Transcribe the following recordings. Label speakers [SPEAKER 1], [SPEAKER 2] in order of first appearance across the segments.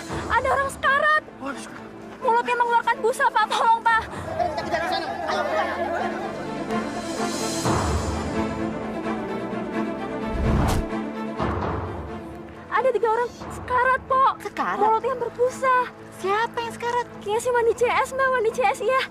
[SPEAKER 1] Ada orang sekarat. Mulutnya mengeluarkan busa, Pak. Tolong, Pak.
[SPEAKER 2] Kita kejar ke sana. Ayo,
[SPEAKER 1] Ada 3 orang sekarat, Pok.
[SPEAKER 2] Sekarat?
[SPEAKER 1] Mulutnya berbusa.
[SPEAKER 2] Siapa yang sekarat?
[SPEAKER 1] Kayaknya si Wandi CS, Mbak. Wandi CS, iya.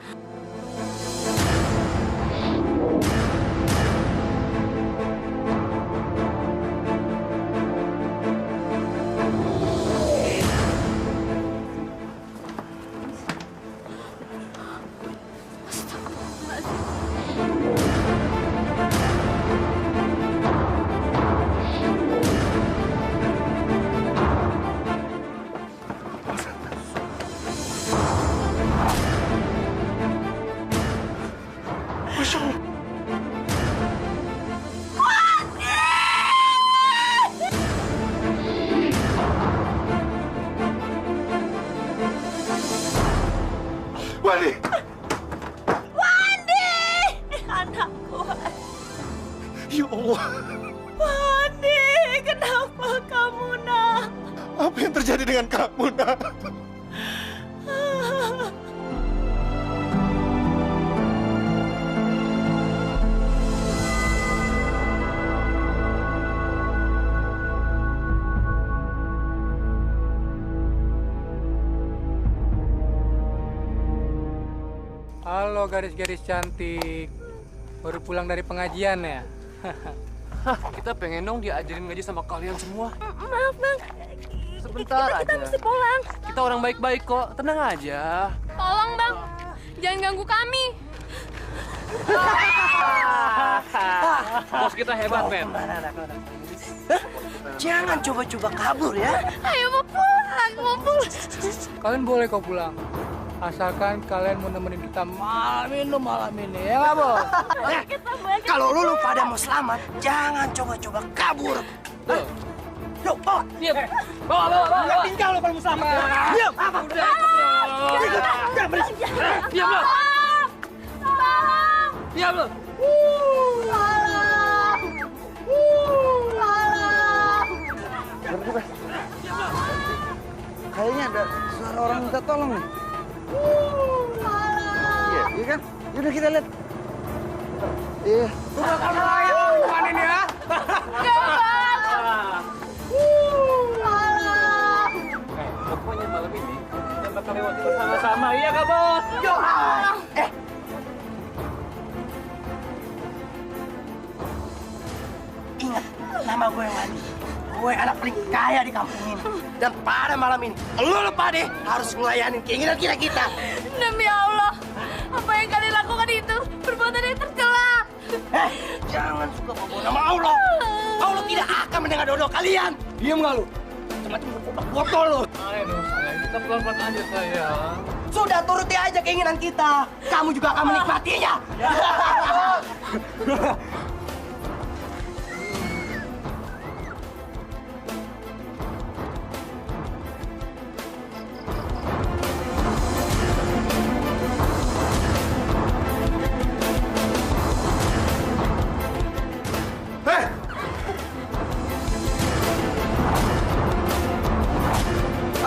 [SPEAKER 3] Wandi!
[SPEAKER 1] Wandi! Anakku.
[SPEAKER 3] Ya Allah,
[SPEAKER 1] Wandi, kenapa kamu, nak?
[SPEAKER 3] apa yang terjadi dengan kamu, nak?
[SPEAKER 4] Halo gadis-gadis cantik, baru pulang dari pengajian ya?
[SPEAKER 5] Kita pengen dong diajarin ngaji sama kalian semua.
[SPEAKER 1] Maaf, Bang.
[SPEAKER 5] Sebentar
[SPEAKER 1] kita
[SPEAKER 5] aja.
[SPEAKER 1] mesti pulang.
[SPEAKER 5] Kita orang baik-baik kok, tenang aja.
[SPEAKER 1] Tolong, Bang. Jangan ganggu kami.
[SPEAKER 5] Bos kita hebat, men.
[SPEAKER 2] Jangan coba-coba kabur ya.
[SPEAKER 1] Ayo, mau pulang, mau pulang.
[SPEAKER 4] Kalian boleh kok pulang, asalkan kalian mau nemenin kita malam ini, ya nggak, Bos?
[SPEAKER 2] Kalau lu pada mau selamat, jangan coba-coba kabur. Yuk, bawa.
[SPEAKER 5] Diam. Bawa.
[SPEAKER 2] Tinggal lu kalau mau selamat. Diam. Apa? Diam, berisik.
[SPEAKER 5] Diam lo. Diam lo.
[SPEAKER 6] Kayaknya ada suara orang minta tolong nih. Iya kan? Yaudah kita lihat. Iya.
[SPEAKER 4] Bukan ini ya?
[SPEAKER 5] Pokoknya malam ini kita bakal lewati bersama-sama, iya kak Bos?
[SPEAKER 2] Ingat, nama gue Wandi. Gue anak paling kaya di kampung ini. Dan pada malam ini, lu pada harus ngelayanin keinginan kita.
[SPEAKER 1] Demi Allah, apa yang kalian lakukan itu perbuatan yang tercela.
[SPEAKER 2] Jangan suka bawa nama Allah. Allah tidak akan mendengar doa kalian.
[SPEAKER 5] Diam nggak lu?
[SPEAKER 2] Macam-macam botol lu.
[SPEAKER 5] Ayo dong sayang, kita pelan-pelan aja sayang.
[SPEAKER 2] Sudah turuti aja keinginan kita. Kamu juga akan menikmatinya.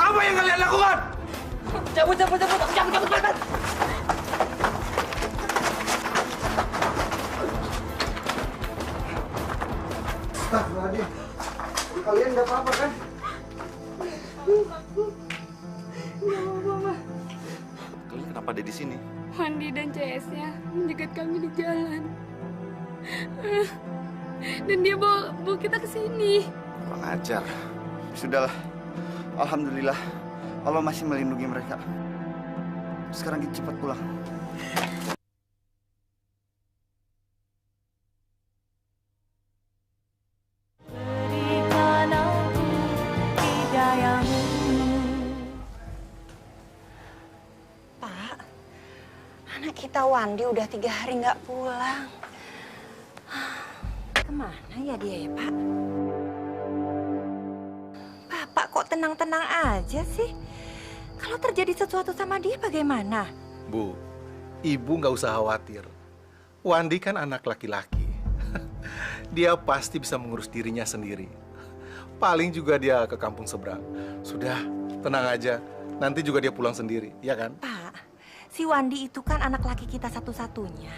[SPEAKER 3] Apa yang kalian lakukan?
[SPEAKER 2] Cabut.
[SPEAKER 6] Astagfirullahaladzim. Kalian nggak apa-apa kan?
[SPEAKER 3] Kalian kenapa ada di sini?
[SPEAKER 1] Wandi dan CS-nya menjegat kami di jalan. Dan dia bawa kita ke sini.
[SPEAKER 6] Kurang ajar. Sudahlah. Alhamdulillah. Allah masih melindungi mereka. Sekarang kita cepat pulang.
[SPEAKER 7] Pak, anak kita Wandi udah 3 hari nggak pulang. Kemana ya dia ya, Pak? Bapak kok tenang-tenang aja sih? Kalau terjadi sesuatu sama dia bagaimana?
[SPEAKER 8] Bu, ibu nggak usah khawatir. Wandi kan anak laki-laki. Dia pasti bisa mengurus dirinya sendiri. Paling juga dia ke kampung seberang. Sudah, tenang aja. Nanti juga dia pulang sendiri, ya kan?
[SPEAKER 7] Pak, si Wandi itu kan anak laki kita satu-satunya.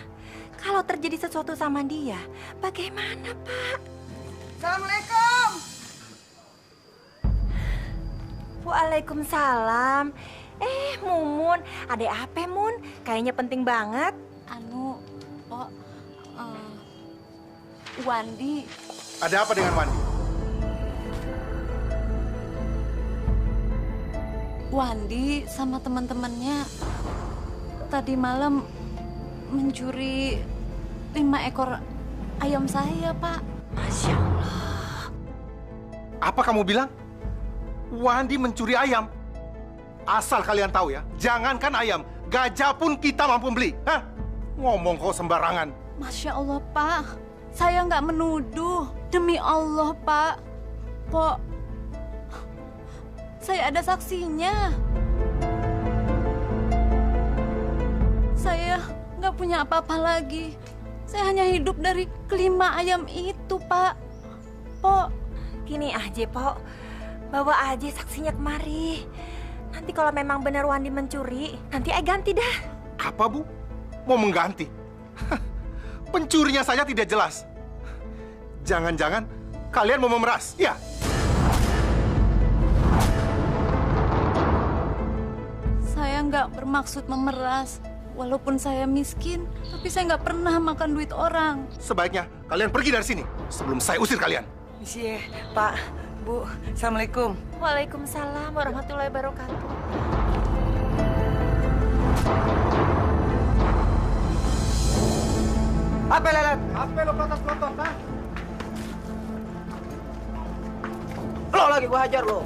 [SPEAKER 7] Kalau terjadi sesuatu sama dia, bagaimana, Pak?
[SPEAKER 2] Assalamualaikum.
[SPEAKER 7] Waalaikumsalam. Mumun, ada apa, Mun? Kayaknya penting banget.
[SPEAKER 1] Anu, oh, Wandi.
[SPEAKER 8] Ada apa dengan Wandi?
[SPEAKER 1] Wandi sama teman-temannya tadi malam mencuri 5 ekor ayam saya, Pak.
[SPEAKER 7] Masya Allah.
[SPEAKER 8] Apa kamu bilang? Wandi mencuri ayam? Asal kalian tahu ya, jangankan ayam, gajah pun kita mampu beli. Hah? Ngomong kau sembarangan.
[SPEAKER 1] Masya Allah, Pak. Saya nggak menuduh. Demi Allah, Pak. Pok, saya ada saksinya. Saya nggak punya apa-apa lagi. Saya hanya hidup dari kelima ayam itu, Pak. Pok,
[SPEAKER 7] Gini aja, Pok. Bawa aja saksinya kemari. Nanti kalau memang benar Wandi mencuri, nanti Ai ganti dah.
[SPEAKER 8] Apa, Bu? Mau mengganti? Pencurinya saja tidak jelas. Jangan-jangan kalian mau memeras, ya?
[SPEAKER 1] saya nggak bermaksud memeras. Walaupun saya miskin, tapi saya nggak pernah makan duit orang.
[SPEAKER 8] Sebaiknya kalian pergi dari sini sebelum saya usir kalian.
[SPEAKER 2] Misi, Pak, Bu, Assalamualaikum.
[SPEAKER 7] Waalaikumsalam warahmatullahi wabarakatuh.
[SPEAKER 2] Apa lelet?
[SPEAKER 8] Apa lo protes-protes, ha?
[SPEAKER 2] Lo lagi gua hajar lo.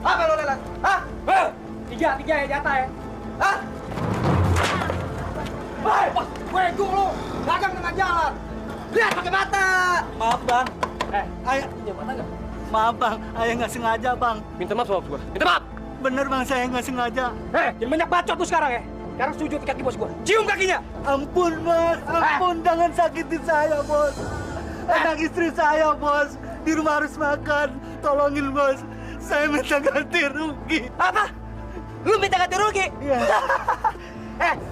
[SPEAKER 2] Apa lo lelet? Hah?
[SPEAKER 4] Tiga ya jatah ya.
[SPEAKER 2] Hah?
[SPEAKER 4] Gue dulu, dagang tengah jalan.
[SPEAKER 2] Lihat pakai mata.
[SPEAKER 5] Maaf bang,
[SPEAKER 4] Ayah, punya mata nggak?
[SPEAKER 5] maaf bang, ayah nggak sengaja bang.
[SPEAKER 4] Minta maaf sama gue. Minta maaf.
[SPEAKER 5] Bener bang, saya nggak sengaja.
[SPEAKER 4] Jangan banyak bacot tuh sekarang ya. Sekarang sujud di kaki bos gue. Cium kakinya.
[SPEAKER 5] Ampun mas, ampun jangan sakitin saya bos. Anak istri saya bos, di rumah harus makan. Tolongin bos, saya minta ganti rugi.
[SPEAKER 2] Apa? Lu minta ganti rugi?
[SPEAKER 5] Iya.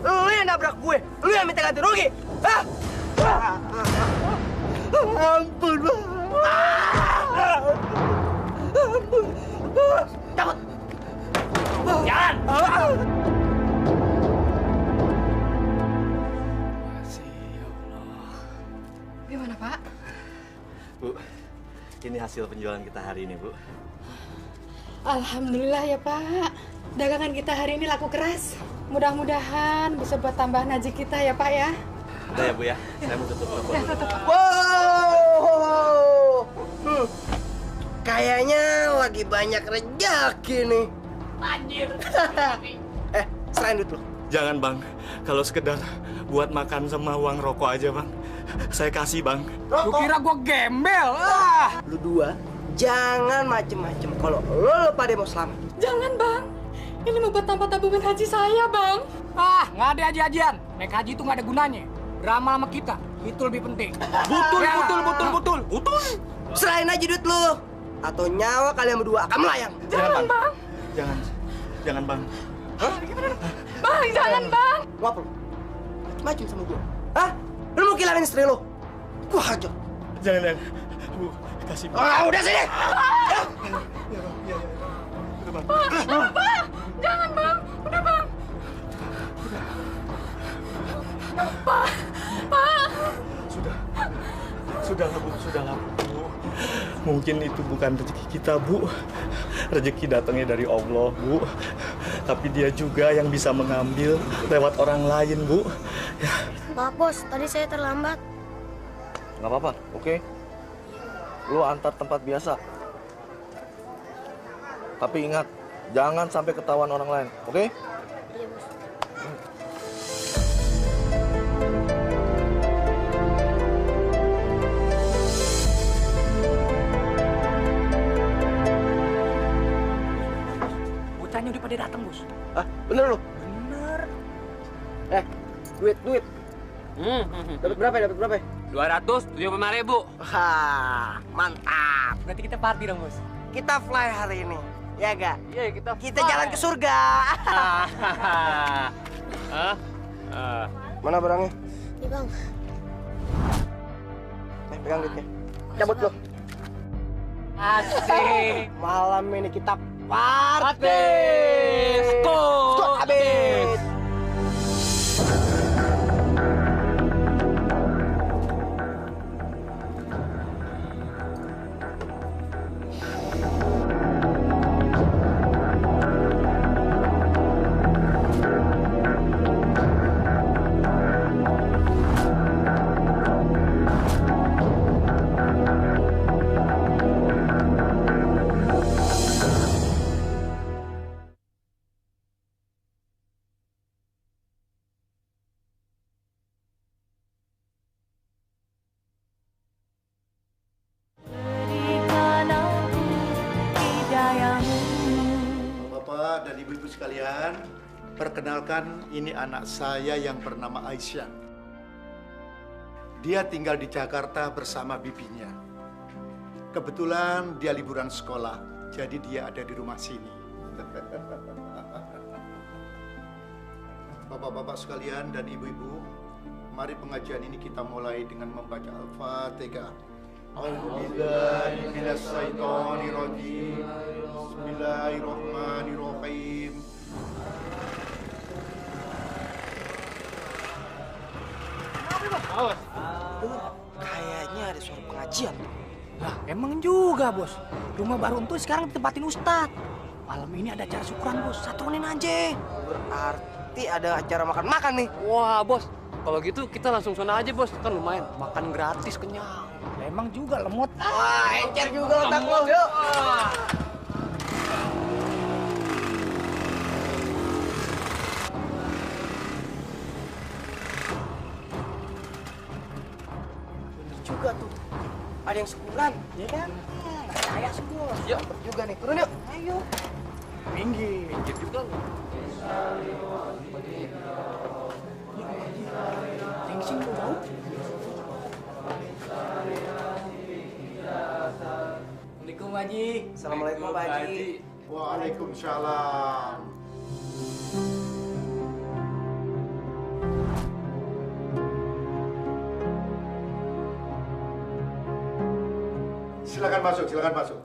[SPEAKER 2] Lu yang nabrak gue. Lu yang minta ganti rugi. Hah?
[SPEAKER 5] Ampun bang. Ampun.
[SPEAKER 2] Cabut.
[SPEAKER 4] Jangan.
[SPEAKER 1] Gimana, Pak?
[SPEAKER 9] Bu, ini hasil penjualan kita hari ini, Bu.
[SPEAKER 10] Alhamdulillah ya Pak. Dagangan kita hari ini laku keras. Mudah-mudahan bisa buat tambahan haji kita ya Pak ya.
[SPEAKER 9] Udah ya, Bu ya. Saya mau tutup toko dulu.
[SPEAKER 2] Wow. Kayaknya lagi banyak rejeki nih.
[SPEAKER 1] Anjir.
[SPEAKER 2] Serahin duit lu.
[SPEAKER 9] Jangan, Bang. Kalau sekedar buat makan sama uang rokok aja, Bang. Saya kasih, Bang.
[SPEAKER 4] Lu kira gue gembel?
[SPEAKER 2] Lu dua jangan macem-macem. Kalau lo pada mau selamat.
[SPEAKER 10] Jangan Bang. Ini mau buat tambah tabungan haji saya Bang.
[SPEAKER 4] Nggak ada haji-hajian. Naik haji itu nggak ada gunanya. Beramal sama kita, itu lebih penting.
[SPEAKER 9] Betul.
[SPEAKER 2] Serahin aja duit lu. Atau nyawa kalian berdua akan melayang.
[SPEAKER 9] Jangan, Bang. Jangan, Bang.
[SPEAKER 10] Bang, jangan Bang.
[SPEAKER 2] Ngapa lu? Macem-macem sama gua. Hah? Lu mau kilangin istri lu? Gua hajar.
[SPEAKER 9] Jangan. Bu, kasih, Bang.
[SPEAKER 2] Udah sini.
[SPEAKER 10] Jangan Bang. Udah Bang.
[SPEAKER 9] Sudahlah, Bu. Mungkin itu bukan rezeki kita, Bu. Rezeki datangnya dari Allah, Bu. Tapi dia juga yang bisa mengambil lewat orang lain, Bu. Ya.
[SPEAKER 10] Maaf Bos, tadi saya terlambat.
[SPEAKER 9] Nggak apa-apa, oke? Lu antar tempat biasa. Tapi ingat, jangan sampai ketahuan orang lain, oke?
[SPEAKER 10] Iya Bos.
[SPEAKER 4] Bocahnya udah pada datang, Bos.
[SPEAKER 2] Bener lu? Bener. Duit. Dapat berapa? 20 275.000. Wah, mantap.
[SPEAKER 4] Berarti kita party dong, Bos.
[SPEAKER 2] Kita fly hari ini. Ya gak?
[SPEAKER 4] Iya, kita
[SPEAKER 2] jalan ke surga. Mana barangnya?
[SPEAKER 7] Nih, Bang.
[SPEAKER 2] Pegang duitnya. Cabut lo.
[SPEAKER 4] Asik.
[SPEAKER 2] Malam ini kita party.
[SPEAKER 4] Skot
[SPEAKER 2] habis.
[SPEAKER 11] Bapak dan ibu-ibu sekalian, perkenalkan ini anak saya yang bernama Aisyah. Dia tinggal di Jakarta bersama bibinya. Kebetulan dia liburan sekolah, jadi dia ada di rumah sini. Bapak-bapak sekalian dan ibu-ibu, mari pengajian ini kita mulai dengan membaca Al-Fatihah. A'udzubillahi minasyaitonirrajim. Bismillahirrahmanirrahim.
[SPEAKER 2] Kayaknya ada suara pengajian.
[SPEAKER 4] Lah, emang juga, Bos. Rumah baru itu sekarang ditempatin Ustadz. Malam ini ada acara syukuran, Bos. Satuanin aja.
[SPEAKER 2] Berarti ada acara makan-makan nih.
[SPEAKER 12] Wah, Bos. Kalau gitu kita langsung sana aja, Bos. Kan lumayan. Makan gratis, kenyang.
[SPEAKER 4] Emang juga lemot.
[SPEAKER 2] Wah, encer juga otak lo, yuk. Juga tuh. Ada yang syukuran, ya kan? Saya syukur.
[SPEAKER 12] Yuk.
[SPEAKER 2] Juga nih. Turun yuk.
[SPEAKER 4] Ayo. Minggir.
[SPEAKER 12] Minggir juga.
[SPEAKER 4] Tengsin lu bau. Assalamualaikum, Pak Haji.
[SPEAKER 2] Assalamualaikum, Pak Haji.
[SPEAKER 11] Waalaikumsalam. Silakan masuk, silakan masuk.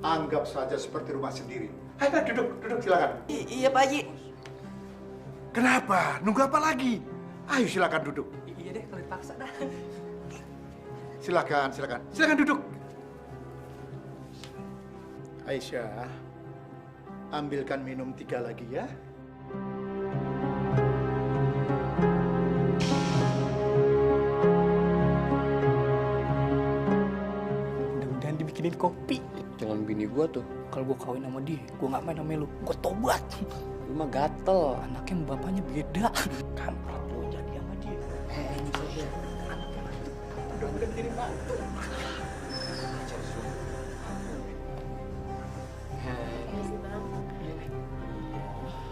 [SPEAKER 11] Anggap saja seperti rumah sendiri. Ayo, duduk, silakan.
[SPEAKER 2] Iya, Pak Haji.
[SPEAKER 11] Kenapa? Nunggu apa lagi? Ayo silakan duduk.
[SPEAKER 4] Iya deh, kalau dipaksa dah.
[SPEAKER 11] Silakan duduk. Aisyah, ambilkan minum 3 lagi ya.
[SPEAKER 4] Mudah-mudahan dibikinin kopi.
[SPEAKER 12] Jangan bini gua tuh.
[SPEAKER 4] Kalau gua kawin sama dia, gua nggak main sama lu. Gua tobat.
[SPEAKER 12] Lu mah gatel.
[SPEAKER 4] Anaknya sama bapaknya beda. Kampret lu jadi sama dia. Mudah-mudahan jadi mantu.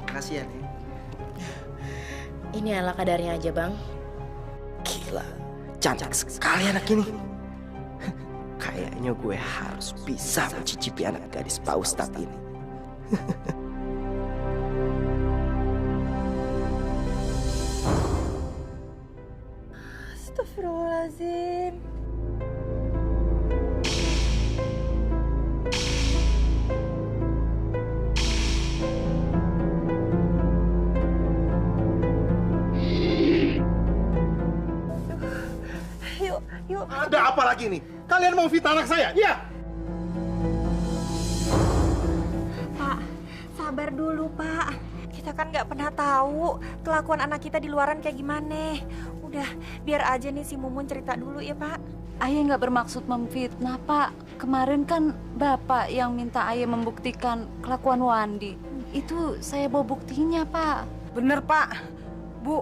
[SPEAKER 2] Makasih ya, nih.
[SPEAKER 13] Ini ala kadarnya aja, Bang.
[SPEAKER 2] Gila, cantik sekali anak ini. Kayaknya gue harus bisa mencicipi anak gadis Pak Ustadz ini.
[SPEAKER 7] Astagfirullahaladzim. Yuk.
[SPEAKER 8] Ada apa lagi nih? Kalian mau fitnah anak saya? Iya.
[SPEAKER 7] Pak, sabar dulu, Pak. Kita kan nggak pernah tahu kelakuan anak kita di luaran kayak gimana. Udah, biar aja nih si Mumun cerita dulu ya, Pak.
[SPEAKER 1] Ayah nggak bermaksud memfitnah, Pak. Kemarin kan Bapak yang minta Ayah membuktikan kelakuan Wandi. Itu saya bawa buktinya, Pak.
[SPEAKER 14] Bener, Pak. Bu,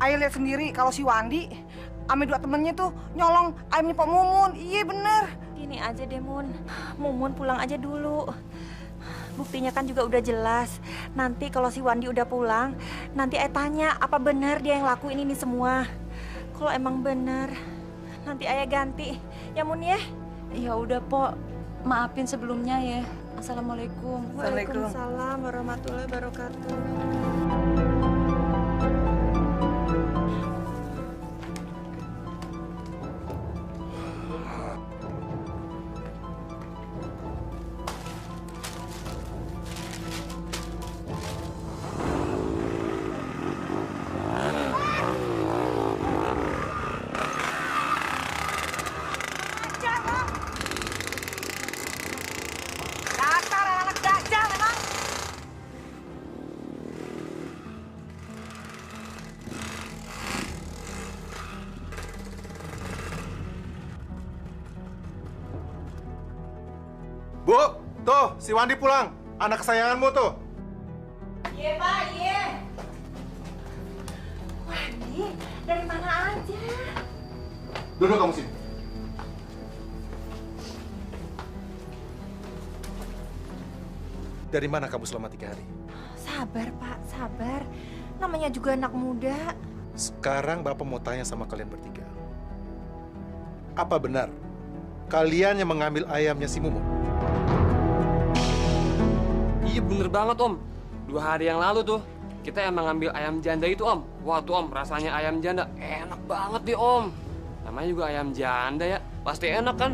[SPEAKER 14] Ayah lihat sendiri kalau si Wandi ame 2 temennya tuh nyolong ayamnya Pak Mumun. Iya bener.
[SPEAKER 7] Gini aja deh, Mumun pulang aja dulu. Buktinya kan juga udah jelas. Nanti kalau si Wandi udah pulang, nanti tanya apa benar dia yang lakuin ini semua. Kalau emang benar, nanti ayah ganti. Ya Mun ya?
[SPEAKER 1] Ya udah, Po. Maafin sebelumnya ya. Assalamualaikum.
[SPEAKER 7] Waalaikumsalam warahmatullahi wabarakatuh.
[SPEAKER 14] Dasar anak dajjal memang.
[SPEAKER 8] Bu, tuh si Wandi pulang. Anak kesayanganmu tuh.
[SPEAKER 7] Iya Pak, iya. Wandi, dari mana aja?
[SPEAKER 8] Duduk kamu sini. Dari mana kamu selama 3 hari?
[SPEAKER 7] Sabar Pak, sabar. Namanya juga anak muda.
[SPEAKER 8] Sekarang Bapak mau tanya sama kalian bertiga. Apa benar kalian yang mengambil ayamnya si Mumun?
[SPEAKER 12] Iya bener banget Om. 2 hari yang lalu tuh kita emang ngambil ayam janda itu Om. Wah tuh Om, rasanya ayam janda enak banget deh Om. Namanya juga ayam janda ya, pasti enak kan?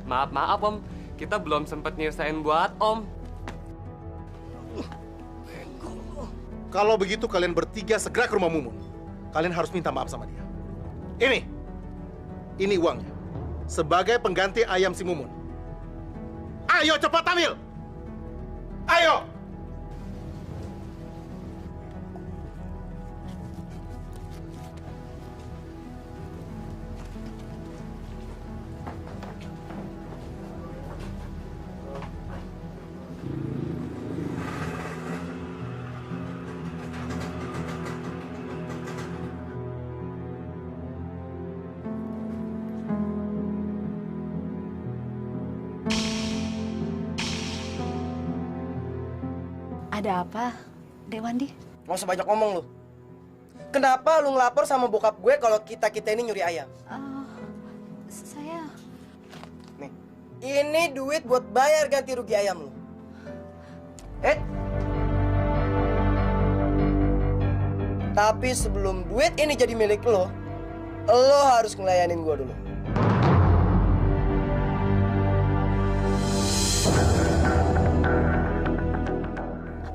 [SPEAKER 12] Maaf Om, kita belum sempet nyusahin buat Om.
[SPEAKER 8] Kalau begitu kalian bertiga segera ke rumah Mumun. Kalian harus minta maaf sama dia. Ini uangnya. Sebagai pengganti ayam si Mumun. Ayo cepat ambil. Ayo.
[SPEAKER 1] Ada apa, Dek Wandi?
[SPEAKER 2] Nggak usah banyak ngomong lu. Kenapa lu ngelapor sama bokap gue kalau kita ini nyuri ayam?
[SPEAKER 1] Saya...
[SPEAKER 2] Nih, ini duit buat bayar ganti rugi ayam lu. Tapi sebelum duit ini jadi milik lo harus ngelayanin gue dulu.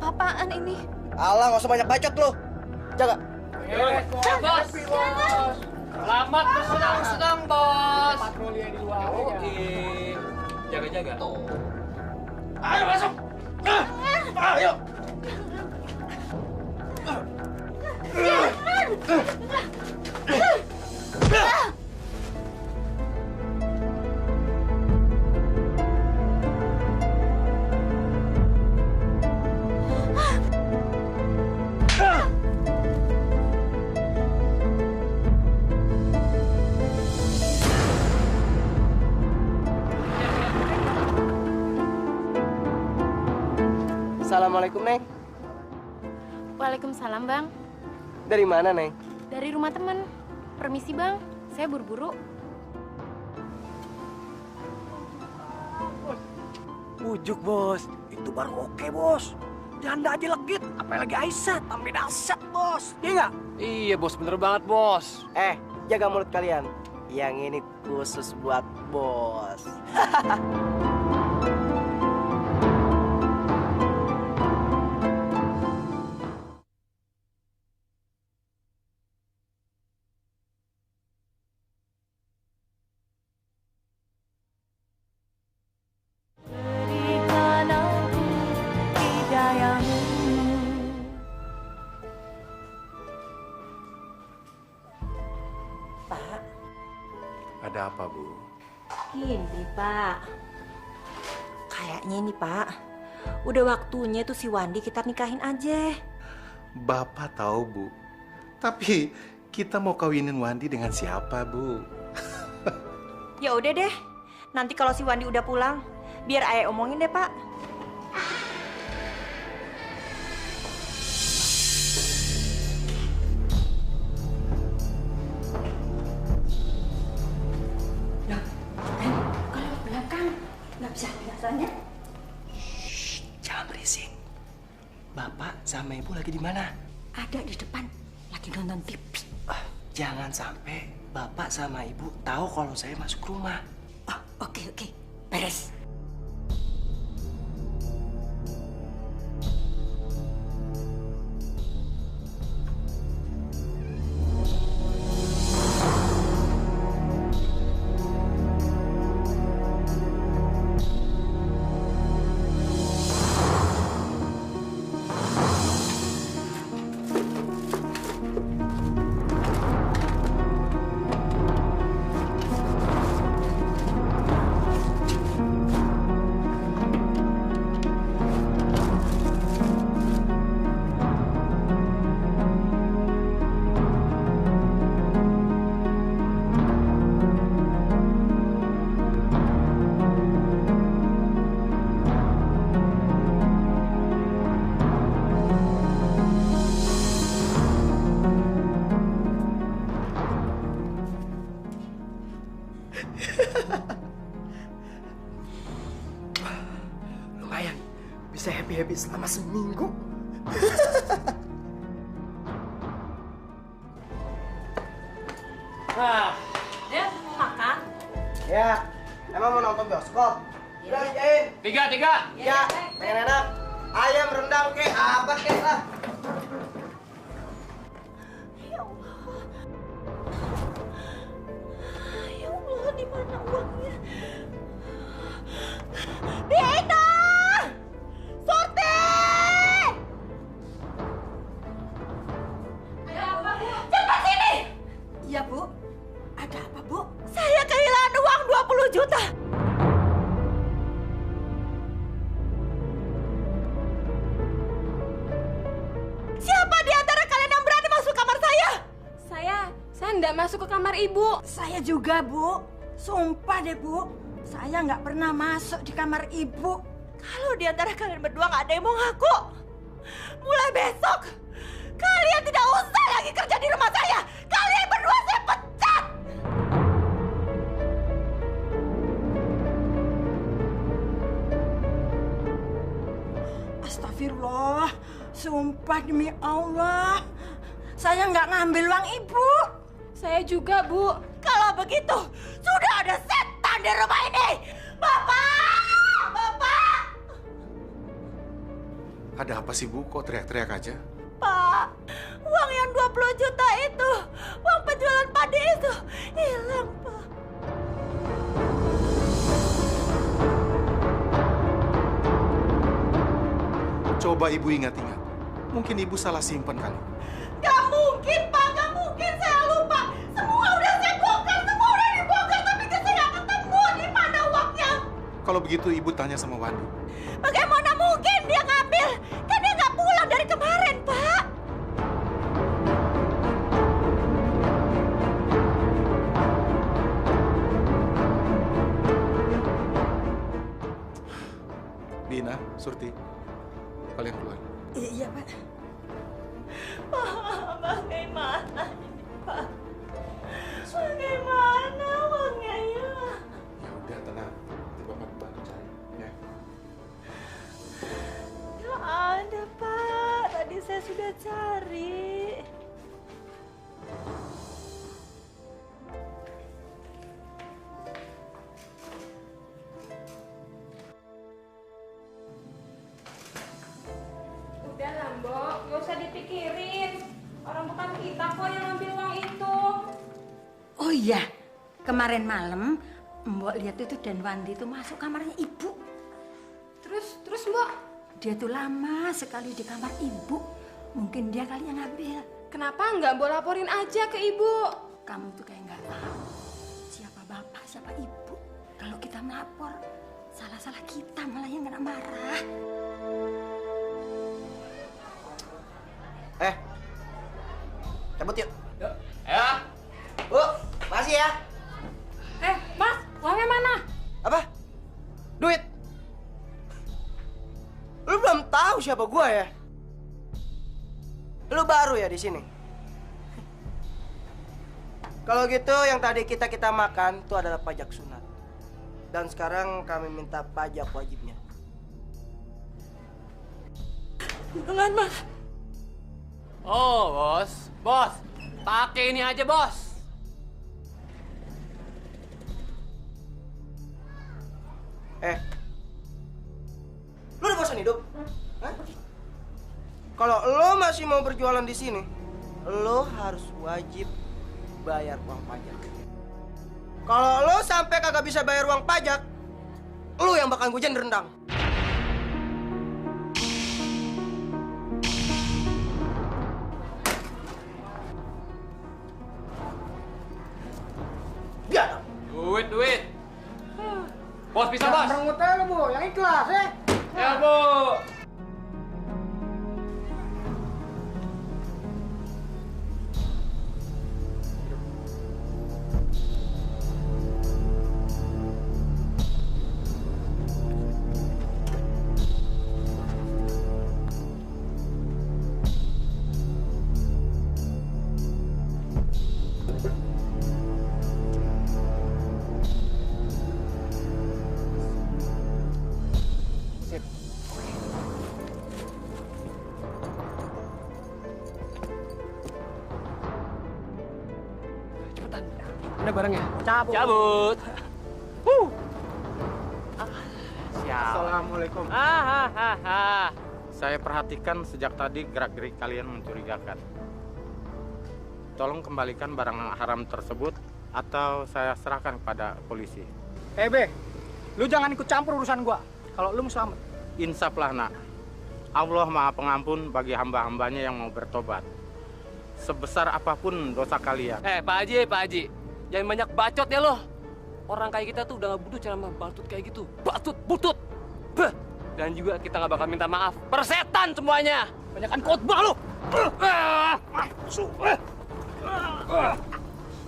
[SPEAKER 1] Apa-apaan ini?
[SPEAKER 2] Alah, nggak usah banyak bacot lo. Jaga.
[SPEAKER 12] Bos. Selamat bersenang-senang, Bos. Patroli di luar. Oke. Jaga-jaga. Ayo masuk. Ayo.
[SPEAKER 2] Assalamualaikum, Neng.
[SPEAKER 13] Waalaikumsalam, Bang.
[SPEAKER 2] Dari mana, Neng?
[SPEAKER 13] Dari rumah temen. Permisi, Bang. Saya buru-buru.
[SPEAKER 4] Bujuk, Bos. Itu baru oke, Bos. Janda aja legit, apalagi Aisyah, tambah dahsyat, Bos. Iya nggak?
[SPEAKER 12] Iya, Bos. Bener banget, Bos.
[SPEAKER 2] Jaga mulut kalian. Yang ini khusus buat Bos.
[SPEAKER 8] Ada apa, Bu?
[SPEAKER 7] Gini, Pak. Kayaknya ini, Pak. Udah waktunya tuh si Wandi kita nikahin aja.
[SPEAKER 8] Bapak tahu, Bu. Tapi kita mau kawinin Wandi dengan siapa, Bu?
[SPEAKER 7] Ya udah deh. Nanti kalau si Wandi udah pulang, biar ayah omongin deh, Pak.
[SPEAKER 14] Rasanya?
[SPEAKER 2] Jangan berisik. Bapak sama Ibu lagi di mana?
[SPEAKER 14] Ada di depan, lagi nonton TV.
[SPEAKER 2] Jangan sampai Bapak sama Ibu tahu kalau saya masuk rumah.
[SPEAKER 14] Oke, beres.
[SPEAKER 2] Lumayan, bisa happy-happy selama seminggu.
[SPEAKER 14] Ya, makan.
[SPEAKER 2] Ya, emang mau nonton bioskop? Udah kerjain.
[SPEAKER 12] Tiga.
[SPEAKER 2] Ya, pengen enak. Ayam rendang kek, apa kek lah.
[SPEAKER 7] Ya Allah, di mana uangnya? Dina! Surti!
[SPEAKER 14] Ada apa, Bu?
[SPEAKER 7] Cepat sini!
[SPEAKER 14] Iya, Bu. Ada apa, Bu?
[SPEAKER 7] Saya kehilangan uang 20 juta. Siapa di antara kalian yang berani masuk kamar saya?
[SPEAKER 13] Saya nggak masuk ke kamar ibu.
[SPEAKER 14] Saya juga, Bu. Sumpah deh, Bu. Saya nggak pernah masuk di kamar Ibu.
[SPEAKER 7] Kalau di antara kalian berdua nggak ada yang mau ngaku, mulai besok kalian tidak usah lagi kerja di rumah saya. Kalian berdua saya pecat.
[SPEAKER 14] Astagfirullah. Sumpah demi Allah. Saya nggak ngambil uang Ibu.
[SPEAKER 13] Saya juga, Bu.
[SPEAKER 7] Kalau begitu, sudah ada setan di rumah ini. Bapak! Bapak!
[SPEAKER 8] Ada apa sih, Bu? Kok teriak-teriak aja?
[SPEAKER 7] Pak, uang yang 20 juta itu, uang penjualan padi itu, hilang, Pak.
[SPEAKER 8] Coba Ibu ingat-ingat. Mungkin Ibu salah simpen kali.
[SPEAKER 7] Gak mungkin, Pak, gak mungkin. Saya lupa. Semua udah saya bongkar, semua udah dibongkar, tapi saya nggak ketemu di mana uangnya.
[SPEAKER 8] Kalau begitu Ibu tanya sama Wandi.
[SPEAKER 7] Bagaimana mungkin dia ngambil? Kan dia nggak pulang dari kemarin, Pak.
[SPEAKER 8] Dina, Surti, kalian keluar.
[SPEAKER 14] Iya, Pak.
[SPEAKER 7] Pak, bagaimana ini, Pak? Bagaimana uangnya ya?
[SPEAKER 8] Ya udah, tenang. Nanti Bapak bantu cari. Ya.
[SPEAKER 7] Gak ada, Pak. Tadi saya sudah cari.
[SPEAKER 13] Udah lah, Mbok. Nggak usah dipikirin. Orang bukan kita kok yang ngambil uang itu.
[SPEAKER 14] Oh iya, kemarin malam Mbok lihat itu dan Wandi itu masuk kamarnya Ibu.
[SPEAKER 13] Terus Mbok?
[SPEAKER 14] Dia tuh lama sekali di kamar Ibu. Mungkin dia kali yang ngambil.
[SPEAKER 13] Kenapa nggak Mbok laporin aja ke Ibu?
[SPEAKER 14] Kamu tuh kayak nggak tahu siapa bapak, siapa ibu. Kalau kita melapor, salah-salah kita malah yang kena marah.
[SPEAKER 2] Cabut yuk.
[SPEAKER 12] Ya.
[SPEAKER 2] Bu, makasih ya.
[SPEAKER 13] Mas, uangnya mana?
[SPEAKER 2] Apa? Duit? Lu belum tahu siapa gua ya? Lu baru ya di sini? Kalau gitu yang tadi kita makan itu adalah pajak sunat. Dan sekarang kami minta pajak wajibnya.
[SPEAKER 12] Jangan, Mas. Oh, bos. Bos, pakai ini aja, bos.
[SPEAKER 2] Lu udah bosan hidup? Hah? Kalau lo masih mau berjualan di sini, lo harus wajib bayar uang pajak. Kalau lo sampai kagak bisa bayar uang pajak, lo yang bakal gue rendang. Ya.
[SPEAKER 12] Duit. Bos bisa, bos.
[SPEAKER 4] Merengut aja lo, Bu. Yang ikhlas, ya.
[SPEAKER 12] Ya, Bu. Mana barangnya? Cabut. Siap.
[SPEAKER 15] Assalamualaikum. Saya perhatikan sejak tadi gerak-gerik kalian mencurigakan. Tolong kembalikan barang haram tersebut atau saya serahkan kepada polisi.
[SPEAKER 4] Be, lu jangan ikut campur urusan gua. Kalau lu mau selamat.
[SPEAKER 15] Insaflah, nak. Allah Maha Pengampun bagi hamba-hambanya yang mau bertobat. Sebesar apapun dosa kalian.
[SPEAKER 12] Pak Haji. Jangan banyak bacot ya lo. Orang kayak kita tuh udah gak butuh cara batut kayak gitu. Butut. Beh. Dan juga kita gak bakal minta maaf. Persetan semuanya. Banyakan khotbah lo.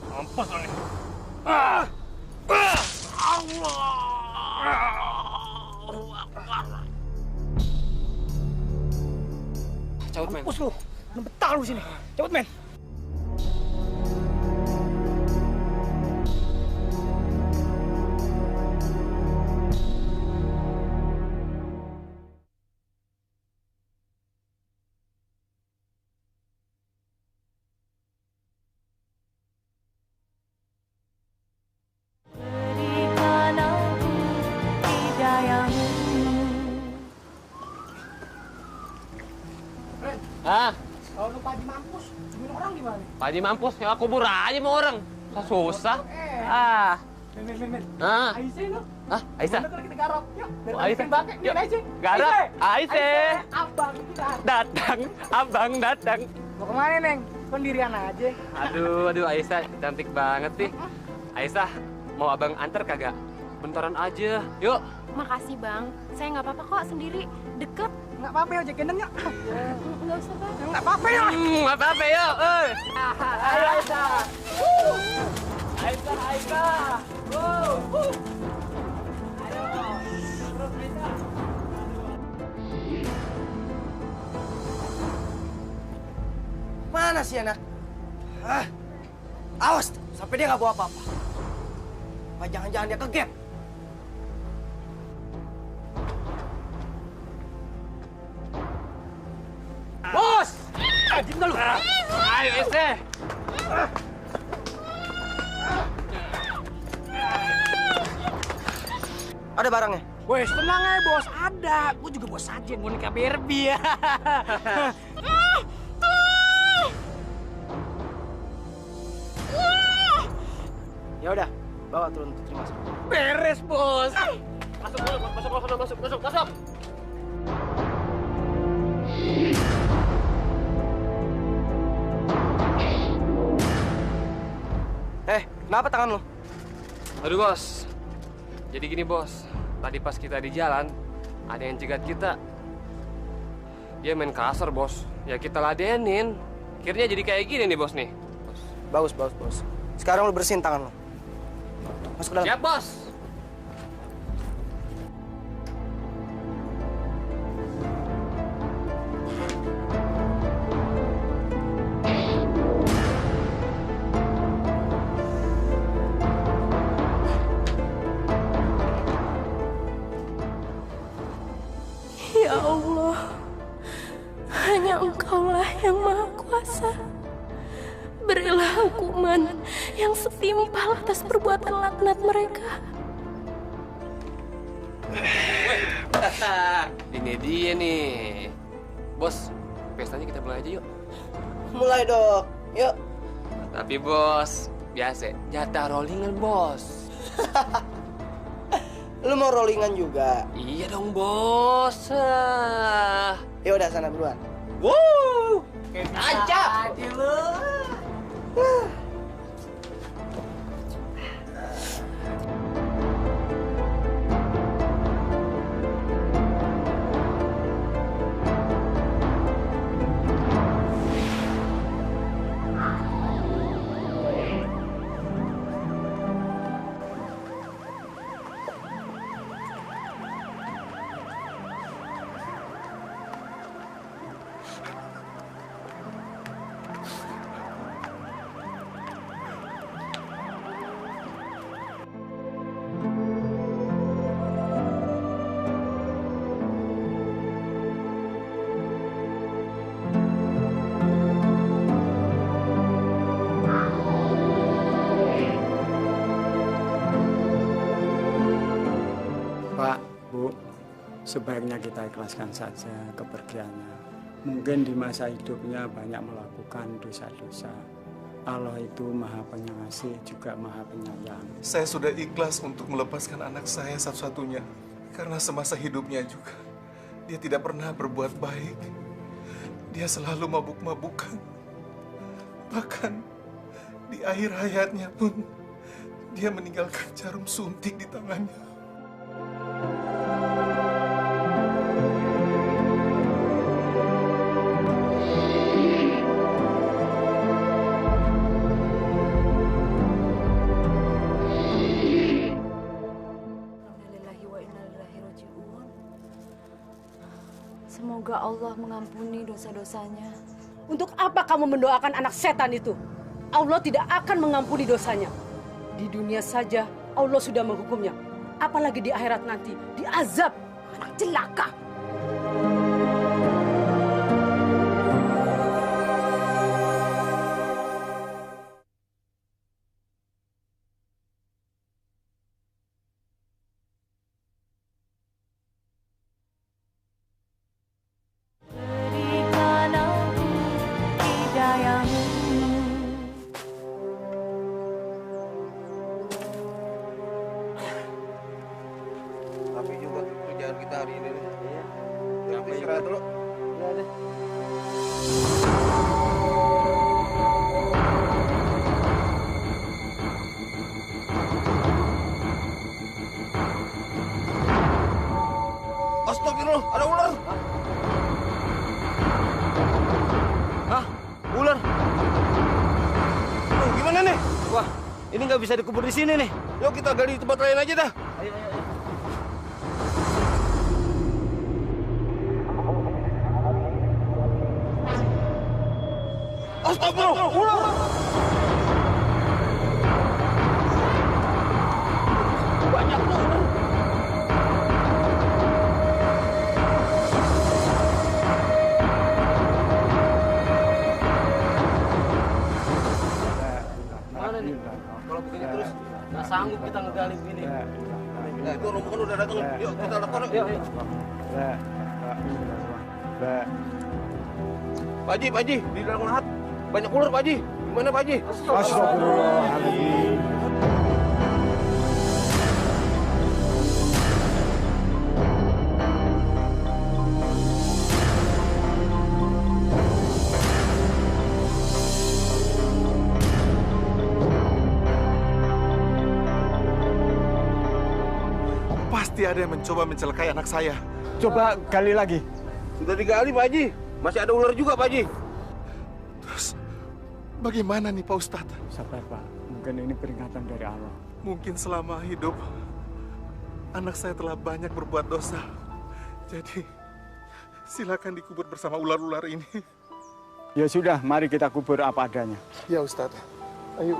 [SPEAKER 12] Mampus lo nih. Cabut, men.
[SPEAKER 4] Mampus lu. Lu betah lu sini. Cabut, men. Kalau lu Pak Haji mampus, temuin orang gimana?
[SPEAKER 12] Pak Haji mampus, ya kubur aja sama orang. Susah.
[SPEAKER 4] Men.
[SPEAKER 12] Aisyah
[SPEAKER 4] lu.
[SPEAKER 12] Aisyah.
[SPEAKER 4] Gimana kalau kita garap? Yuk, biar
[SPEAKER 12] Aisyah.
[SPEAKER 4] pakai.
[SPEAKER 12] Yuk.
[SPEAKER 4] Aisyah.
[SPEAKER 12] Garap. Aisyah.
[SPEAKER 4] Abang kita.
[SPEAKER 12] Abang datang.
[SPEAKER 4] Mau kemana, Neng? Pendirian aja.
[SPEAKER 12] Aduh, Aisyah cantik banget sih. Aisyah, mau abang antar kagak? Bentaran aja, yuk.
[SPEAKER 13] Makasih, Bang. Saya nggak apa-apa kok sendiri. Deket.
[SPEAKER 4] Nggak apa-apa ya, ojek gendeng yuk.
[SPEAKER 13] Nggak usah, Bang.
[SPEAKER 4] Nggak apa-apa ya.
[SPEAKER 12] Nggak apa-apa, yuk.
[SPEAKER 4] Ayo, Aisyah.
[SPEAKER 12] Aisyah.
[SPEAKER 2] Mana sih anak? Awas, sampai dia nggak bawa apa-apa. Apa jangan-jangan dia kegep?
[SPEAKER 12] Bos! Ajin dulu. Ayo, Ese.
[SPEAKER 2] Ada barangnya?
[SPEAKER 4] Wes, tenang aja, Bos. Ada. Gue juga bos sajen, boneka Barbie ya.
[SPEAKER 2] Ya udah, bawa turun putri masuk.
[SPEAKER 12] Beres, Bos. Masuk dulu, masuk.
[SPEAKER 2] Kenapa tangan lo?
[SPEAKER 12] Aduh, Bos. Jadi gini, Bos. Tadi pas kita di jalan, ada yang cegat kita. Dia main kasar, Bos. Ya kita ladenin. Akhirnya jadi kayak gini nih, Bos nih.
[SPEAKER 2] Bagus. Sekarang lo bersihin tangan lo. Masuk ke dalam.
[SPEAKER 12] Siap, Bos.
[SPEAKER 13] yang setimpal atas perbuatan laknat mereka.
[SPEAKER 12] Ini dia nih. Bos, pestanya kita mulai aja yuk.
[SPEAKER 2] Mulai dong, yuk.
[SPEAKER 12] Tapi bos, biasa jatah rollingan bos.
[SPEAKER 2] Lu mau rollingan juga?
[SPEAKER 12] Iya dong bos.
[SPEAKER 2] Ya udah sana buruan.
[SPEAKER 12] Wow,
[SPEAKER 2] aja.
[SPEAKER 16] Pak, Bu, sebaiknya kita ikhlaskan saja kepergiannya. Mungkin di masa hidupnya banyak melakukan dosa-dosa. Allah itu Maha Pengasih juga Maha Penyayang.
[SPEAKER 8] Saya sudah ikhlas untuk melepaskan anak saya satu-satunya. Karena semasa hidupnya juga, dia tidak pernah berbuat baik. Dia selalu mabuk-mabukan. Bahkan di akhir hayatnya pun, dia meninggalkan jarum suntik di tangannya.
[SPEAKER 1] Semoga Allah mengampuni dosa-dosanya.
[SPEAKER 17] Untuk apa kamu mendoakan anak setan itu? Allah tidak akan mengampuni dosanya. Di dunia saja Allah sudah menghukumnya. Apalagi di akhirat nanti, diazab. Anak celaka.
[SPEAKER 2] Tapi juga kerjaan kita hari ini nih. Iya. Kita istirahat dulu. Iya deh. Astagfirullah, ada ular.
[SPEAKER 12] Hah? Ular?
[SPEAKER 2] Tuh, gimana nih?
[SPEAKER 12] Wah, ini nggak bisa dikubur di sini nih.
[SPEAKER 2] Yuk kita gali di tempat lain aja dah.
[SPEAKER 12] Ayo, ayo, ayo.
[SPEAKER 2] Astagfirullah, ular. Banyak tuh ular.
[SPEAKER 12] Mana nih? Kalau begini terus nggak sanggup kita ngegali begini.
[SPEAKER 2] Nah, itu rombongan udah datang. Yuk kita lapor. Yuk. Pak Haji, di dalam lahat banyak ular Pak Haji. Gimana Pak Haji?
[SPEAKER 16] Astagfirullahaladzim.
[SPEAKER 8] Pasti ada yang mencoba mencelakai anak saya.
[SPEAKER 16] Coba gali lagi.
[SPEAKER 2] Sudah digali Pak Haji. Masih ada ular juga Pak Haji.
[SPEAKER 8] Terus bagaimana nih Pak Ustadz?
[SPEAKER 16] Sabar Pak, mungkin ini peringatan dari Allah.
[SPEAKER 8] Mungkin selama hidup anak saya telah banyak berbuat dosa. Jadi silakan dikubur bersama ular-ular ini.
[SPEAKER 16] Ya sudah, mari kita kubur apa adanya.
[SPEAKER 8] Ya Ustadz, ayo.